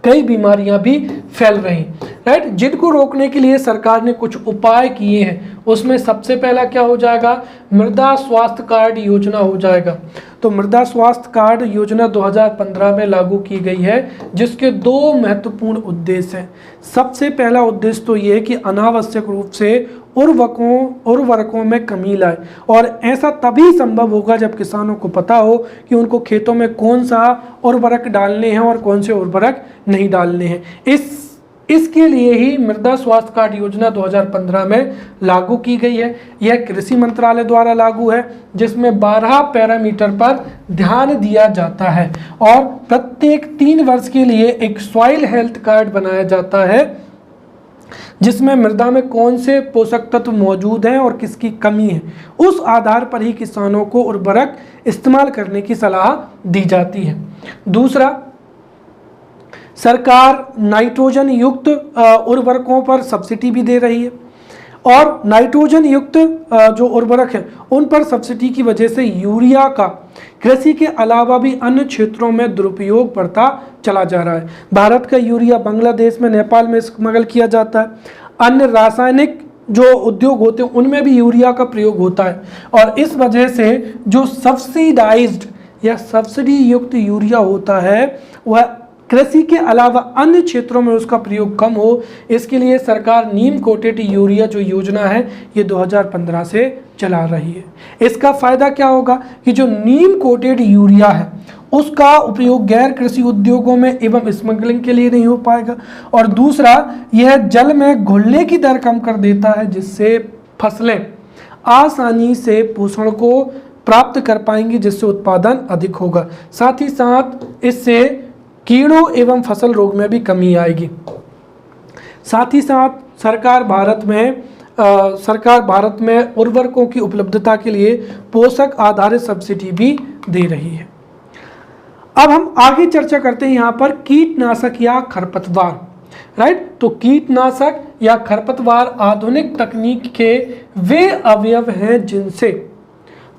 Speaker 1: कई बीमारियां भी फैल रही, राइट, जिनको रोकने के लिए सरकार ने कुछ उपाय किए हैं। उसमें सबसे पहला क्या हो जाएगा, मृदा स्वास्थ्य कार्ड योजना हो जाएगा। तो मृदा स्वास्थ्य कार्ड योजना 2015 में लागू की गई है, जिसके दो महत्वपूर्ण उद्देश्य हैं। सबसे पहला उद्देश्य तो ये है कि अनावश्यक रूप से उर्वरकों में कमी लाए, और ऐसा तभी संभव होगा जब किसानों को पता हो कि उनको खेतों में कौन सा उर्वरक डालने हैं और कौन से उर्वरक नहीं डालने हैं। इसके लिए ही मृदा स्वास्थ्य कार्ड योजना 2015 में लागू की गई है। यह कृषि मंत्रालय द्वारा लागू है, जिसमें 12 पैरामीटर पर ध्यान दिया जाता है और प्रत्येक 3 वर्ष के लिए एक सॉइल हेल्थ कार्ड बनाया जाता है, जिसमें मृदा में कौन से पोषक तत्व मौजूद हैं और किसकी कमी है। उस आधार पर ही किसानों को उर्वरक इस्तेमाल करने की सलाह दी जाती है। दूसरा, सरकार नाइट्रोजन युक्त उर्वरकों पर सब्सिडी भी दे रही है, और नाइट्रोजन युक्त जो उर्वरक हैं उन पर सब्सिडी की वजह से यूरिया का कृषि के अलावा भी अन्य क्षेत्रों में दुरुपयोग बढ़ता चला जा रहा है। भारत का यूरिया बांग्लादेश में, नेपाल में स्मगल किया जाता है। अन्य रासायनिक जो उद्योग होते हैं उनमें भी यूरिया का प्रयोग होता है, और इस वजह से जो सब्सिडाइज्ड या सब्सिडी युक्त यूरिया होता है वह कृषि के अलावा अन्य क्षेत्रों में उसका प्रयोग कम हो, इसके लिए सरकार नीम कोटेड यूरिया जो योजना है ये 2015 से चला रही है। इसका फायदा क्या होगा कि जो नीम कोटेड यूरिया है उसका उपयोग गैर कृषि उद्योगों में एवं स्मगलिंग के लिए नहीं हो पाएगा, और दूसरा यह जल में घुलने की दर कम कर देता है, जिससे फसलें आसानी से पोषण को प्राप्त कर पाएंगी, जिससे उत्पादन अधिक होगा। साथ ही साथ इससे कीड़ों एवं फसल रोग में भी कमी आएगी। साथ ही साथ सरकार भारत में उर्वरकों की उपलब्धता के लिए पोषक आधारित सब्सिडी भी दे रही है। अब हम आगे चर्चा करते हैं यहाँ पर कीटनाशक या खरपतवार, राइट। तो कीटनाशक या खरपतवार आधुनिक तकनीक के वे अवयव हैं जिनसे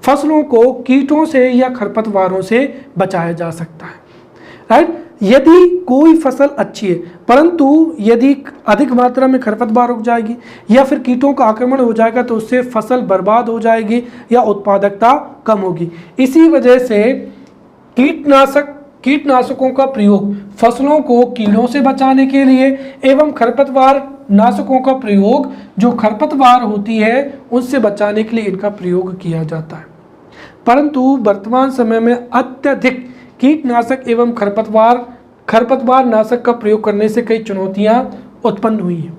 Speaker 1: फसलों को कीटों से या खरपतवारों से बचाया जा सकता है, राइट। यदि कोई फसल अच्छी है परंतु यदि अधिक मात्रा में खरपतवार उग जाएगी या फिर कीटों का आक्रमण हो जाएगा तो उससे फसल बर्बाद हो जाएगी या उत्पादकता कम होगी। इसी वजह से कीटनाशकों का प्रयोग फसलों को कीड़ों से बचाने के लिए एवं खरपतवार नाशकों का प्रयोग जो खरपतवार होती है उससे बचाने के लिए इनका प्रयोग किया जाता है। परंतु वर्तमान समय में अत्यधिक कीटनाशक एवं खरपतवार नाशक का प्रयोग करने से कई चुनौतियां उत्पन्न हुई हैं।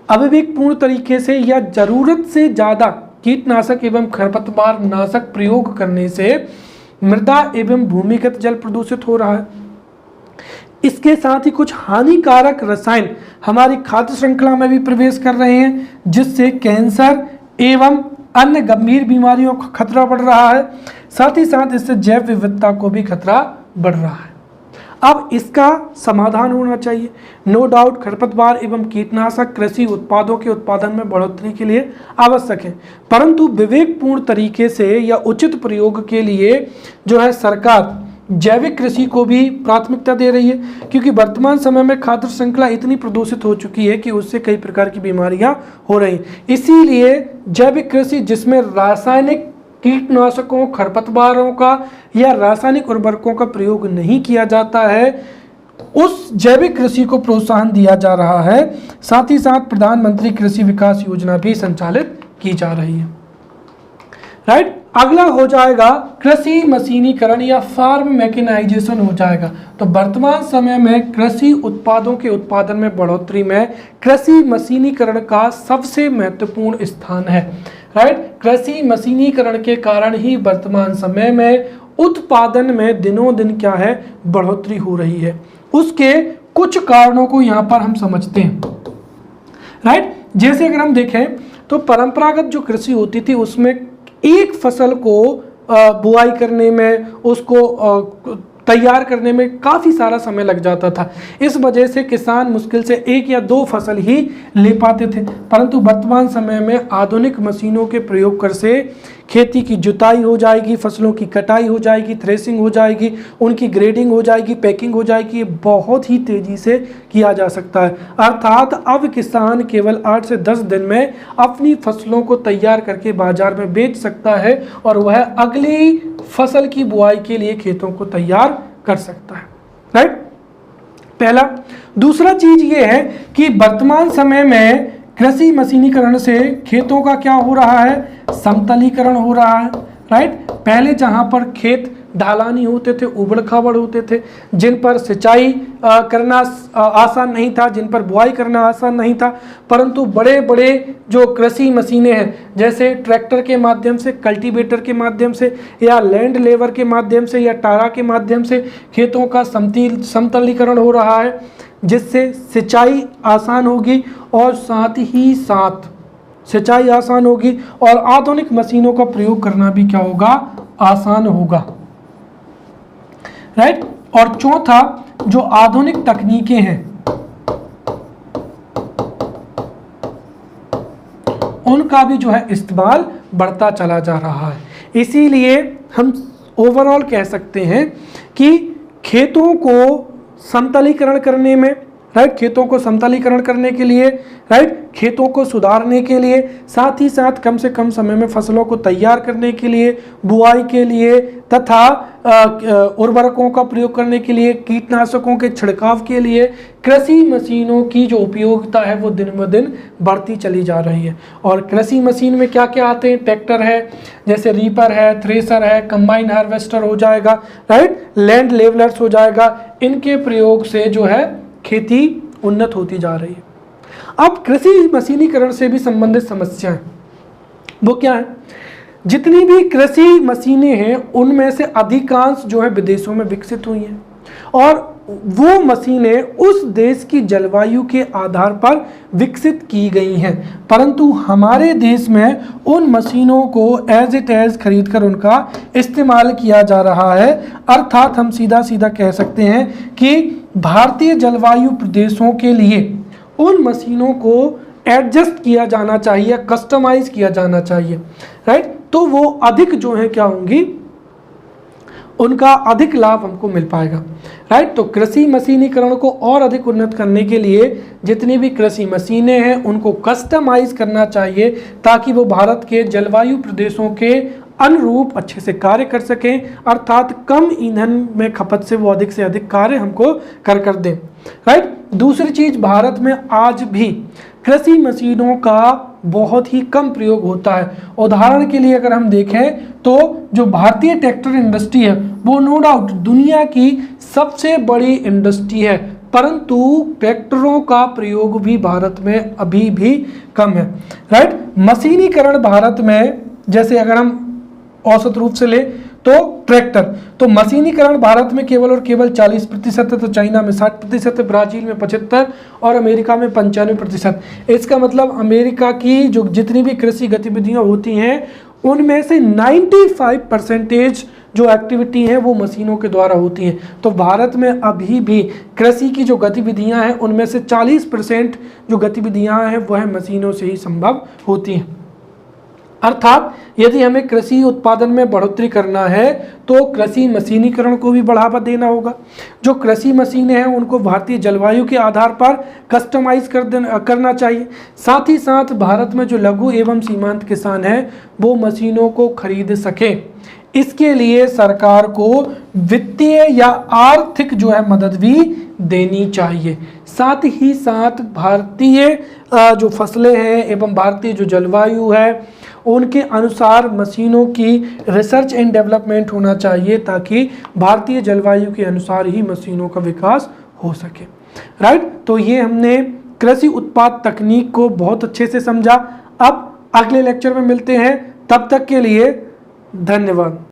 Speaker 1: अविवेकपूर्ण तरीके से या जरूरत से ज़्यादा कीटनाशक एवं खरपतवार नाशक प्रयोग करने से मृदा एवं भूमिगत जल प्रदूषित हो रहा है। इसके साथ ही कुछ हानिकारक रसायन हमारी खाद्य श्रृंखला में भी प्रवेश कर रहे हैं, जिससे कैंसर एवं अन्य गंभीर बीमारियों का खतरा बढ़ रहा है। साथ ही साथ इससे जैव विविधता को भी खतरा बढ़ रहा है। अब इसका समाधान होना चाहिए। नो डाउट खरपतवार एवं कीटनाशक कृषि उत्पादों के उत्पादन में बढ़ोतरी के लिए आवश्यक है, परंतु विवेकपूर्ण तरीके से या उचित प्रयोग के लिए जो है सरकार जैविक कृषि को भी प्राथमिकता दे रही है, क्योंकि वर्तमान समय में खाद्य श्रृंखला इतनी प्रदूषित हो चुकी है कि उससे कई प्रकार की बीमारियां हो रही। इसीलिए जैविक कृषि, जिसमें रासायनिक कीटनाशकों, खरपतवारों का या रासायनिक उर्वरकों का प्रयोग नहीं किया जाता है, उस जैविक कृषि को प्रोत्साहन दिया जा रहा है। साथ ही साथ प्रधानमंत्री कृषि विकास योजना भी संचालित की जा रही है। राइट, अगला हो जाएगा कृषि मशीनीकरण या फार्म मैकेनाइजेशन हो जाएगा। तो वर्तमान समय में कृषि उत्पादों के उत्पादन में बढ़ोतरी में कृषि मशीनीकरण का सबसे महत्वपूर्ण स्थान है। राइट, कृषि मशीनीकरण के कारण ही वर्तमान समय में उत्पादन में दिनों दिन क्या है, बढ़ोतरी हो रही है। उसके कुछ कारणों को यहाँ पर हम समझते हैं। राइट, जैसे अगर हम देखें तो परंपरागत जो कृषि होती थी उसमें एक फसल को बुआई करने में, उसको तैयार करने में काफ़ी सारा समय लग जाता था। इस वजह से किसान मुश्किल से 1 या 2 फसल ही ले पाते थे। परंतु वर्तमान समय में आधुनिक मशीनों के प्रयोग कर से खेती की जुताई हो जाएगी, फसलों की कटाई हो जाएगी, थ्रेसिंग हो जाएगी, उनकी ग्रेडिंग हो जाएगी, पैकिंग हो जाएगी। ये बहुत ही तेज़ी से किया जा सकता है। अर्थात अब किसान केवल 8 से 10 दिन में अपनी फसलों को तैयार करके बाजार में बेच सकता है और वह अगली फसल की बुआई के लिए खेतों को तैयार कर सकता है। राइट, पहला। दूसरा चीज ये है कि वर्तमान समय में कृषि मशीनीकरण से खेतों का क्या हो रहा है, समतलीकरण हो रहा है। राइट, पहले जहां पर खेत ढालानी होते थे, उबड़ खाबड़ होते थे, जिन पर सिंचाई करना आसान नहीं था, जिन पर बुआई करना आसान नहीं था, परंतु बड़े बड़े जो कृषि मशीनें हैं, जैसे ट्रैक्टर के माध्यम से, कल्टीवेटर के माध्यम से, या लैंड लेवर के माध्यम से, या टारा के माध्यम से खेतों का समतलीकरण हो रहा है, जिससे सिंचाई आसान होगी और साथ ही साथ सिंचाई आसान होगी और आधुनिक मशीनों का प्रयोग करना भी क्या होगा, आसान होगा। राइट, और चौथा, जो आधुनिक तकनीकें हैं उनका भी जो है इस्तेमाल बढ़ता चला जा रहा है। इसीलिए हम ओवरऑल कह सकते हैं कि खेतों को समतलीकरण करने में, राइट, खेतों को समतलीकरण करने के लिए, राइट, खेतों को सुधारने के लिए, साथ ही साथ कम से कम समय में फसलों को तैयार करने के लिए, बुआई के लिए तथा उर्वरकों का प्रयोग करने के लिए, कीटनाशकों के छिड़काव के लिए कृषि मशीनों की जो उपयोगिता है वो दिन ब दिन बढ़ती चली जा रही है। और कृषि मशीन में क्या क्या आते हैं, ट्रैक्टर है, जैसे रीपर है, थ्रेसर है, कंबाइन हार्वेस्टर हो जाएगा, राइट, लैंड लेवलर्स हो जाएगा। इनके प्रयोग से जो है खेती उन्नत होती जा रही है। अब कृषि मशीनीकरण से भी संबंधित समस्याएं वो क्या है, जितनी भी कृषि मशीनें हैं उनमें से अधिकांश जो है विदेशों में विकसित हुई हैं और वो मशीनें उस देश की जलवायु के आधार पर विकसित की गई हैं, परंतु हमारे देश में उन मशीनों को एज इट एज खरीद कर उनका इस्तेमाल किया जा रहा है। अर्थात हम सीधा सीधा कह सकते हैं कि भारतीय जलवायु प्रदेशों के लिए उन मशीनों को एडजस्ट किया जाना चाहिए, कस्टमाइज किया जाना चाहिए। राइट, तो वो अधिक जो है क्या होंगी, उनका अधिक लाभ हमको मिल पाएगा। राइट, तो कृषि मशीनीकरण को और अधिक उन्नत करने के लिए जितनी भी कृषि मशीनें हैं उनको कस्टमाइज करना चाहिए ताकि वो भारत के जलवायु प्रदेशों के अनुरूप अच्छे से कार्य कर सकें, अर्थात कम ईंधन में खपत से वो अधिक से अधिक कार्य हमको कर दें। राइट, दूसरी चीज, भारत में आज भी कृषि मशीनों का बहुत ही कम प्रयोग होता है। उदाहरण के लिए अगर हम देखें तो जो भारतीय ट्रैक्टर इंडस्ट्री है वो नो डाउट दुनिया की सबसे बड़ी इंडस्ट्री है, परंतु ट्रैक्टरों का प्रयोग भी भारत में अभी भी कम है। राइट, मशीनीकरण भारत में, जैसे अगर हम औसत रूप से ले तो ट्रैक्टर। तो मशीनीकरण भारत में केवल और केवल 40% है, तो चाइना में 60% है, ब्राजील में 75% और अमेरिका में 95%। इसका मतलब अमेरिका की जो जितनी भी कृषि गतिविधियां होती हैं उनमें से 95% जो एक्टिविटी है वो मशीनों के द्वारा होती है। तो भारत में अभी भी कृषि की जो गतिविधियां हैं उनमें से 40% जो गतिविधियां हैं वह मशीनों से ही संभव होती हैं। अर्थात यदि हमें कृषि उत्पादन में बढ़ोतरी करना है तो कृषि मशीनीकरण को भी बढ़ावा देना होगा। जो कृषि मशीनें हैं उनको भारतीय जलवायु के आधार पर कस्टमाइज करना चाहिए। साथ ही साथ भारत में जो लघु एवं सीमांत किसान हैं वो मशीनों को खरीद सके, इसके लिए सरकार को वित्तीय या आर्थिक जो है मदद भी देनी चाहिए। साथ ही साथ भारतीय जो फसलें हैं एवं भारतीय जो जलवायु है उनके अनुसार मशीनों की रिसर्च एंड डेवलपमेंट होना चाहिए ताकि भारतीय जलवायु के अनुसार ही मशीनों का विकास हो सके। राइट, तो ये हमने कृषि उत्पाद तकनीक को बहुत अच्छे से समझा। अब अगले लेक्चर में मिलते हैं, तब तक के लिए धन्यवाद।